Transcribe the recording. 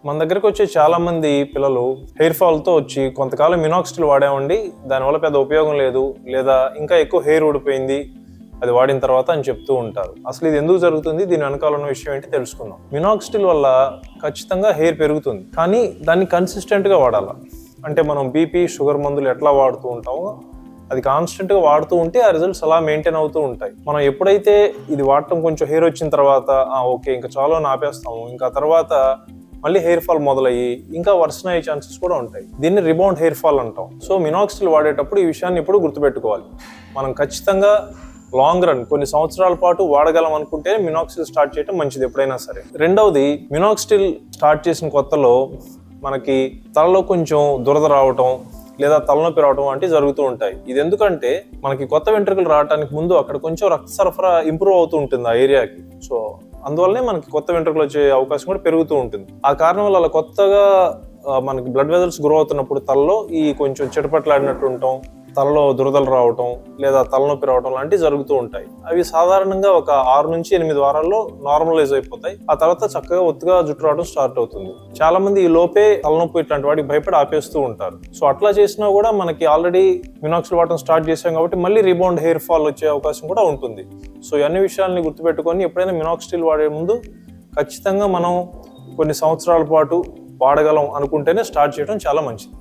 మన దగ్గరికి వచ్చే చాలా మంది పిల్లలు హెయిర్ ఫాల్ తో వచ్చి కొంతకాలం మినాక్సిడిల్ వాడామండి, దానివల్ల పెద్ద ఉపయోగం లేదు, లేదా ఇంకా ఎక్కువ హెయిర్ ఊడిపోయింది అది వాడిన తర్వాత అని చెప్తూ ఉంటారు. అసలు ఇది ఎందుకు జరుగుతుంది, దీని వెనకాల ఉన్న విషయం ఏంటి తెలుసుకుందాం. మినాక్సిడిల్ వల్ల ఖచ్చితంగా హెయిర్ పెరుగుతుంది, కానీ దాన్ని కన్సిస్టెంట్ గా వాడాలి. అంటే మనం బీపీ షుగర్ మందులు ఎట్లా వాడుతూ ఉంటామో అది కాన్స్టెంట్ గా వాడుతూ ఉంటే ఆ రిజల్ట్స్ అలా మెయింటైన్ అవుతూ ఉంటాయి. మనం ఎప్పుడైతే ఇది వాడటం కొంచెం హెయిర్ వచ్చిన తర్వాత ఓకే ఇంకా చాలా ఆపేస్తాము, ఇంకా తర్వాత మళ్ళీ హెయిర్ ఫాల్ మొదలయ్యి ఇంకా వర్సన్ అయ్యే ఛాన్సెస్ కూడా ఉంటాయి. దీన్ని రిబౌండ్ హెయిర్ ఫాల్ అంటాం. సో మినాక్సిడిల్ వాడేటప్పుడు ఈ విషయాన్ని ఎప్పుడు గుర్తుపెట్టుకోవాలి. మనం ఖచ్చితంగా లాంగ్ రన్ కొన్ని సంవత్సరాల పాటు వాడగలం అనుకుంటే మినాక్సిడిల్ స్టార్ట్ చేయడం మంచిది ఎప్పుడైనా సరే. రెండవది, మినాక్సిడిల్ స్టార్ట్ చేసిన కొత్తలో మనకి తలలో కొంచెం దురద రావటం లేదా తలనొప్పి రావడం వంటి జరుగుతూ ఉంటాయి. ఇది ఎందుకంటే మనకి కొత్త వెంట్రుకలు రావడానికి ముందు అక్కడ కొంచెం రక్త సరఫరా ఇంప్రూవ్ అవుతూ ఉంటుంది ఆ ఏరియాకి. సో అందువల్లనే మనకి కొత్త వెంట్రుకలు వచ్చే అవకాశం కూడా పెరుగుతూ ఉంటుంది. ఆ కారణం వల్ల అలా కొత్తగా మనకి బ్లడ్ వెజల్స్ గ్రో అవుతున్నప్పుడు తలలో ఈ కొంచెం చిటపట్లాడినట్టు ఉండటం, తలలో దురదలు రావటం లేదా తలనొప్పి రావటం లాంటివి జరుగుతూ ఉంటాయి. అవి సాధారణంగా ఒక 6 నుంచి 8 వారాల్లో నార్మలైజ్ అయిపోతాయి. ఆ తర్వాత చక్కగా ఒత్తుగా జుట్టు రావడం స్టార్ట్ అవుతుంది. చాలా మంది ఈ లోపే తలనొప్పి ఇట్లాంటి వాటికి భయపడి ఆపేస్తూ ఉంటారు. సో అట్లా చేసినా కూడా మనకి ఆల్రెడీ మినాక్సిడిల్ వాడటం స్టార్ట్ చేసాం కాబట్టి మళ్ళీ రీబౌండ్ హెయిర్ ఫాల్ వచ్చే అవకాశం కూడా ఉంటుంది. సో ఈ అన్ని విషయాలని గుర్తుపెట్టుకొని ఎప్పుడైనా మినాక్సిడిల్ వాడే ముందు ఖచ్చితంగా మనం కొన్ని సంవత్సరాల పాటు వాడగలం అనుకుంటేనే స్టార్ట్ చేయడం చాలా మంచిది.